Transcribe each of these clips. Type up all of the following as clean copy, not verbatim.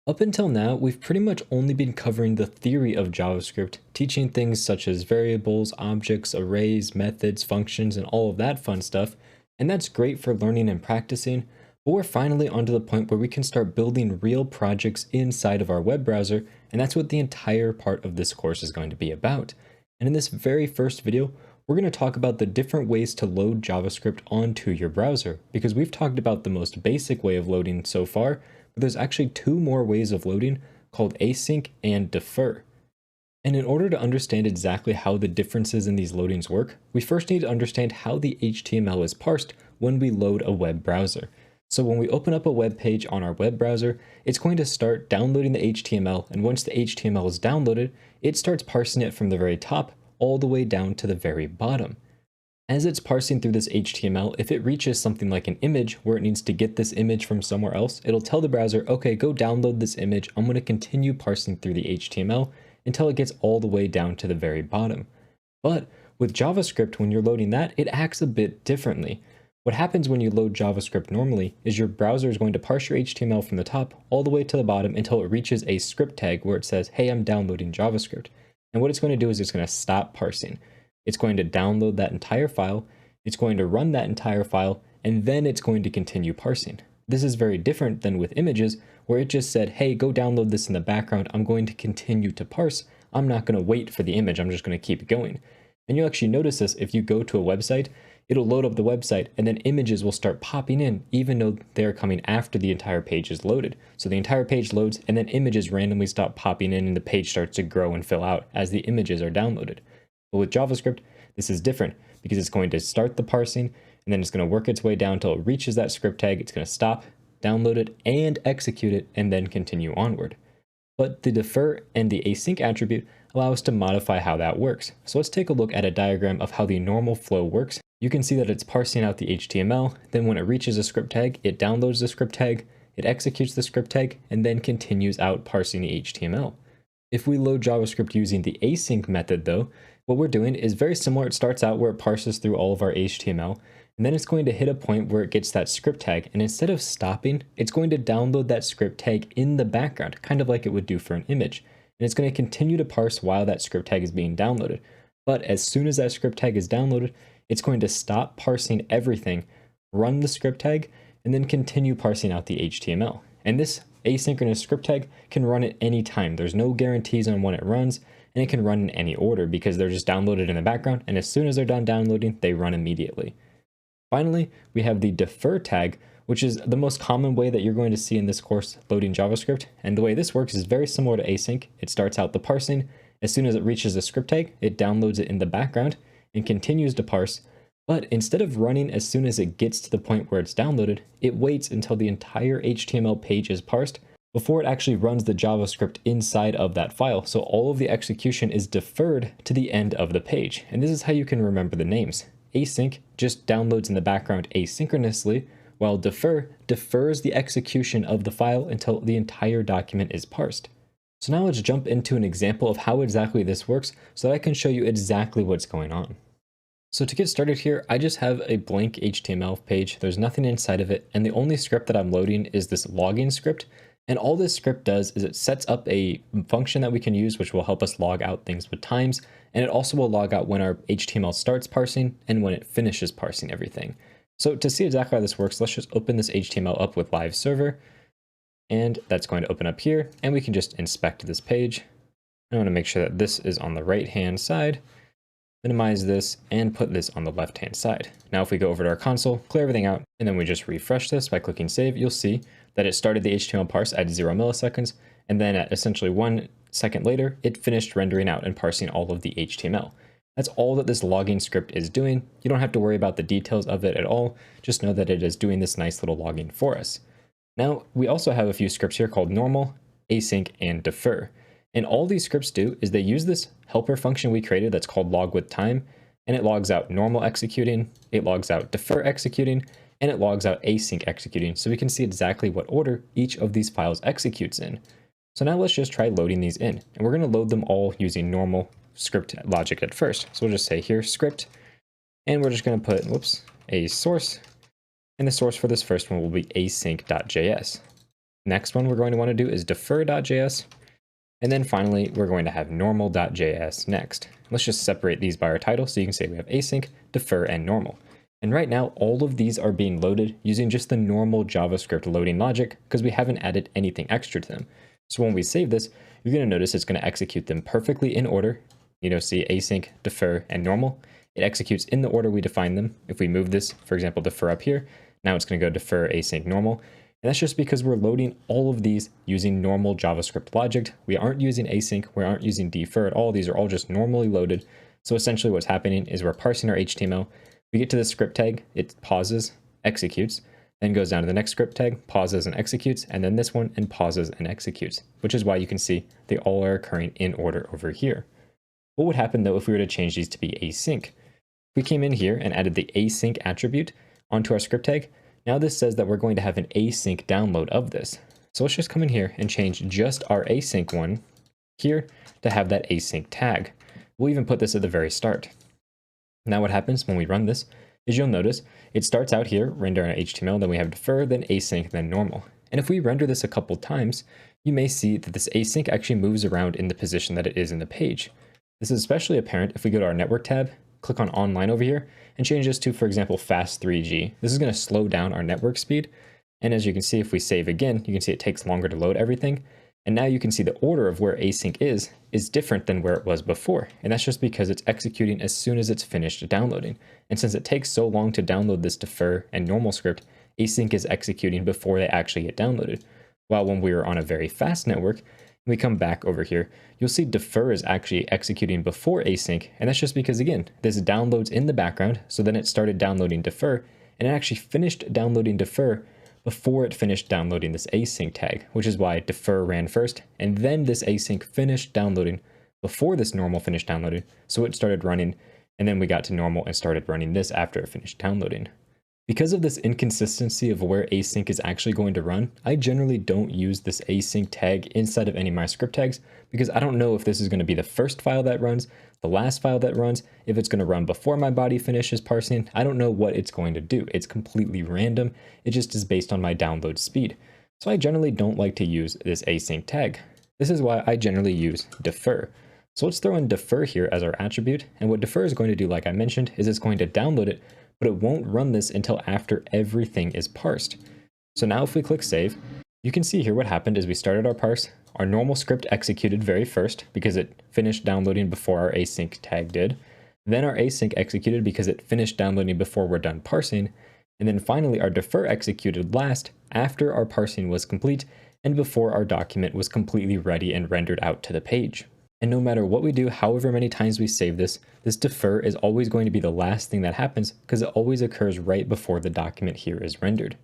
Up until now, we've pretty much only been covering the theory of JavaScript, teaching things such as variables, objects, arrays, methods, functions, and all of that fun stuff, and that's great for learning and practicing, but we're finally onto the point where we can start building real projects inside of our web browser, and that's what the entire part of this course is going to be about. And in this very first video, we're going to talk about the different ways to load JavaScript onto your browser, because we've talked about the most basic way of loading so far, but there's actually two more ways of loading called async and defer. And in order to understand exactly how the differences in these loadings work, we first need to understand how the HTML is parsed when we load a web browser. So when we open up a web page on our web browser, it's going to start downloading the HTML, and once the HTML is downloaded, it starts parsing it from the very top all the way down to the very bottom. As it's parsing through this HTML, if it reaches something like an image where it needs to get this image from somewhere else, it'll tell the browser, okay, go download this image. I'm going to continue parsing through the HTML until it gets all the way down to the very bottom. But with JavaScript, when you're loading that, it acts a bit differently. What happens when you load JavaScript normally is your browser is going to parse your HTML from the top all the way to the bottom until it reaches a script tag where it says, hey, I'm downloading JavaScript. And what it's going to do is it's going to stop parsing. It's going to download that entire file, it's going to run that entire file, and then it's going to continue parsing. This is very different than with images, where it just said, hey, go download this in the background, I'm going to continue to parse, I'm not going to wait for the image, I'm just going to keep going. And you'll actually notice this if you go to a website, it'll load up the website, and then images will start popping in, even though they're coming after the entire page is loaded. So the entire page loads, and then images randomly stop popping in, and the page starts to grow and fill out as the images are downloaded. But with JavaScript, this is different because it's going to start the parsing and then it's going to work its way down until it reaches that script tag. It's going to stop, download it, and execute it, and then continue onward. But the defer and the async attribute allow us to modify how that works. So let's take a look at a diagram of how the normal flow works. You can see that it's parsing out the HTML. Then when it reaches a script tag, it downloads the script tag, it executes the script tag, and then continues out parsing the HTML. If we load JavaScript using the async method though, what we're doing is very similar. It starts out where it parses through all of our HTML, and then it's going to hit a point where it gets that script tag, and instead of stopping, it's going to download that script tag in the background, kind of like it would do for an image. And it's going to continue to parse while that script tag is being downloaded. But as soon as that script tag is downloaded, it's going to stop parsing everything, run the script tag, and then continue parsing out the HTML. And this asynchronous script tag can run at any time. There's no guarantees on when it runs, and it can run in any order because they're just downloaded in the background, and as soon as they're done downloading, they run immediately. Finally, we have the defer tag, which is the most common way that you're going to see in this course loading JavaScript. And the way this works is very similar to async. It starts out the parsing. As soon as it reaches the script tag, it downloads it in the background and continues to parse. But instead of running as soon as it gets to the point where it's downloaded, it waits until the entire HTML page is parsed before it actually runs the JavaScript inside of that file. So all of the execution is deferred to the end of the page. And this is how you can remember the names. Async just downloads in the background asynchronously, while defer defers the execution of the file until the entire document is parsed. So now let's jump into an example of how exactly this works so that I can show you exactly what's going on. So to get started here, I just have a blank HTML page. There's nothing inside of it, and the only script that I'm loading is this logging script. And all this script does is it sets up a function that we can use, which will help us log out things with times. And it also will log out when our HTML starts parsing and when it finishes parsing everything. So to see exactly how this works, let's just open this HTML up with live server. And that's going to open up here, and we can just inspect this page. I want to make sure that this is on the right-hand side, minimize this, and put this on the left-hand side. Now, if we go over to our console, clear everything out, and then we just refresh this by clicking save, you'll see that it started the HTML parse at 0 milliseconds, and then at essentially 1 second later, it finished rendering out and parsing all of the HTML. That's all that this logging script is doing. You don't have to worry about the details of it at all. Just know that it is doing this nice little logging for us. Now, we also have a few scripts here called normal, async, and defer. And all these scripts do is they use this helper function we created that's called log with time, and it logs out normal executing, it logs out defer executing, and it logs out async executing, so we can see exactly what order each of these files executes in. So now let's just try loading these in, and we're going to load them all using normal script logic at first. So we'll just say here script, and we're just going to put, a source, and the source for this first one will be async.js. Next one we're going to want to do is defer.js. And then finally, we're going to have normal.js next. Let's just separate these by our title so you can say we have async, defer, and normal. And right now, all of these are being loaded using just the normal JavaScript loading logic because we haven't added anything extra to them. So when we save this, you're going to notice it's going to execute them perfectly in order. See async, defer, and normal. It executes in the order we define them. If we move this, for example, defer up here, now it's going to go defer, async, normal. And that's just because we're loading all of these using normal JavaScript logic. We aren't using async, we aren't using defer at all. These are all just normally loaded. So essentially what's happening is we're parsing our HTML. We get to the script tag, it pauses, executes, then goes down to the next script tag, pauses and executes, and then this one and pauses and executes, which is why you can see they all are occurring in order over here. What would happen though if we were to change these to be async? If we came in here and added the async attribute onto our script tag, now this says that we're going to have an async download of this. So let's just come in here and change just our async one here to have that async tag. We'll even put this at the very start. Now what happens when we run this is you'll notice it starts out here, render our HTML, then we have defer, then async, then normal. And if we render this a couple times, you may see that this async actually moves around in the position that it is in the page. This is especially apparent if we go to our network tab, click on online over here, and change this to, for example, fast 3G. This is going to slow down our network speed. And as you can see, if we save again, you can see it takes longer to load everything. And now you can see the order of where async is different than where it was before. And that's just because it's executing as soon as it's finished downloading. And since it takes so long to download this defer and normal script, async is executing before they actually get downloaded. While when we are on a very fast network, we come back over here, you'll see defer is actually executing before async, and that's just because, again, this downloads in the background, so then it started downloading defer, and it actually finished downloading defer before it finished downloading this async tag, which is why defer ran first, and then this async finished downloading before this normal finished downloading, so it started running, and then we got to normal and started running this after it finished downloading. Because of this inconsistency of where async is actually going to run, I generally don't use this async tag inside of any of my script tags because I don't know if this is going to be the first file that runs, the last file that runs, if it's going to run before my body finishes parsing. I don't know what it's going to do. It's completely random. It just is based on my download speed. So I generally don't like to use this async tag. This is why I generally use defer. So let's throw in defer here as our attribute. And what defer is going to do, like I mentioned, is it's going to download it, but it won't run this until after everything is parsed. So now if we click save, you can see here what happened is we started our parse. Our normal script executed very first because it finished downloading before our async tag did. Then our async executed because it finished downloading before we're done parsing. And then finally our defer executed last after our parsing was complete and before our document was completely ready and rendered out to the page. And no matter what we do, however many times we save this defer is always going to be the last thing that happens because it always occurs right before the document here is rendered.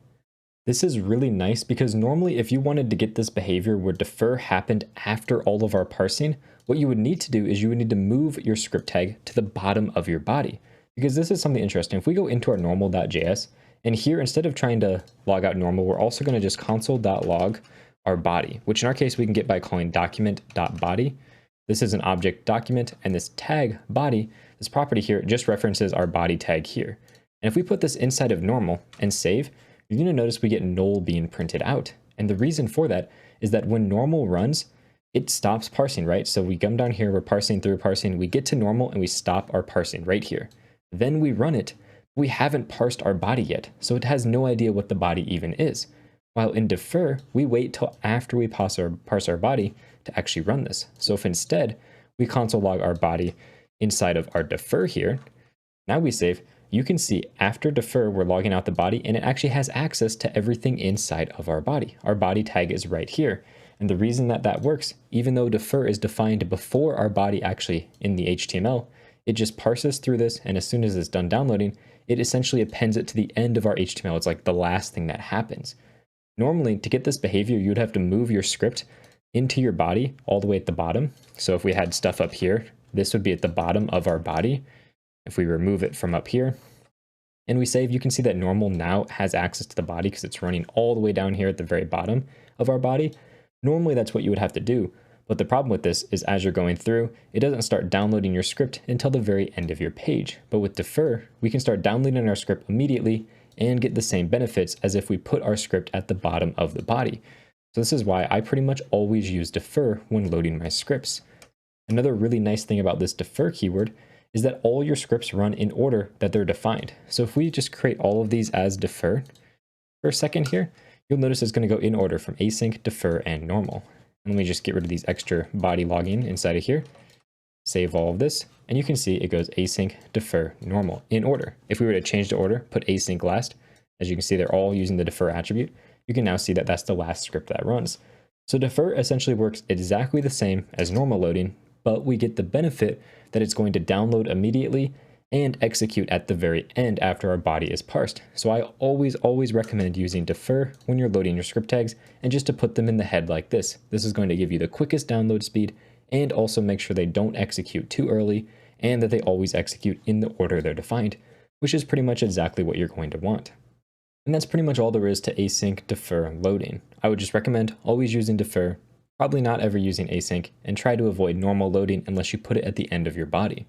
This is really nice because normally if you wanted to get this behavior where defer happened after all of our parsing, what you would need to do is you would need to move your script tag to the bottom of your body. Because this is something interesting. If we go into our normal.js, and here instead of trying to log out normal, we're also going to just console.log our body, which in our case we can get by calling document.body. This is an object document, and this tag body, this property here, just references our body tag here. And if we put this inside of normal and save, you're going to notice we get null being printed out. And the reason for that is that when normal runs, it stops parsing, right? So we come down here, we're parsing through parsing, we get to normal and we stop our parsing right here. Then we run it. We haven't parsed our body yet, so it has no idea what the body even is. While in defer, we wait till after we parse our body to actually run this. So if instead we console log our body inside of our defer here, now we save, you can see after defer, we're logging out the body and it actually has access to everything inside of our body. Our body tag is right here. And the reason that that works, even though defer is defined before our body actually in the HTML, it just parses through this. And as soon as it's done downloading, it essentially appends it to the end of our HTML. It's like the last thing that happens. Normally, to get this behavior, you'd have to move your script into your body all the way at the bottom. So if we had stuff up here, this would be at the bottom of our body. If we remove it from up here and we save, you can see that normal now has access to the body because it's running all the way down here at the very bottom of our body. Normally that's what you would have to do. But the problem with this is as you're going through, it doesn't start downloading your script until the very end of your page. But with defer, we can start downloading our script immediately and get the same benefits as if we put our script at the bottom of the body. So this is why I pretty much always use defer when loading my scripts. Another really nice thing about this defer keyword is that all your scripts run in order that they're defined. So if we just create all of these as defer for a second here, you'll notice it's going to go in order from async, defer, and normal. And let me just get rid of these extra body logging inside of here. Save all of this, and you can see it goes async, defer, normal in order. If we were to change the order, put async last, as you can see, they're all using the defer attribute. You can now see that that's the last script that runs. So defer essentially works exactly the same as normal loading, but we get the benefit that it's going to download immediately and execute at the very end after our body is parsed. So I always recommend using defer when you're loading your script tags, and just to put them in the head like this. This is going to give you the quickest download speed and also make sure they don't execute too early and that they always execute in the order they're defined, which is pretty much exactly what you're going to want. And that's pretty much all there is to async, defer, loading. I would just recommend always using defer, probably not ever using async, and try to avoid normal loading unless you put it at the end of your body.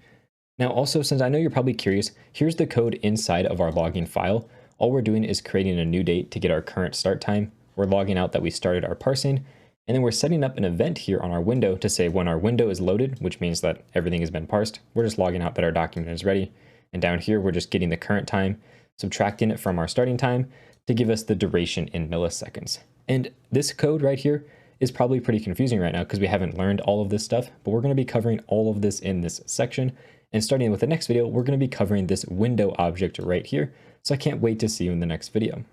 Now also, since I know you're probably curious, here's the code inside of our logging file. All we're doing is creating a new date to get our current start time. We're logging out that we started our parsing, and then we're setting up an event here on our window to say when our window is loaded, which means that everything has been parsed. We're just logging out that our document is ready. And down here, we're just getting the current time, subtracting it from our starting time to give us the duration in milliseconds. And this code right here is probably pretty confusing right now because we haven't learned all of this stuff, but we're going to be covering all of this in this section. And starting with the next video, we're going to be covering this window object right here. So I can't wait to see you in the next video.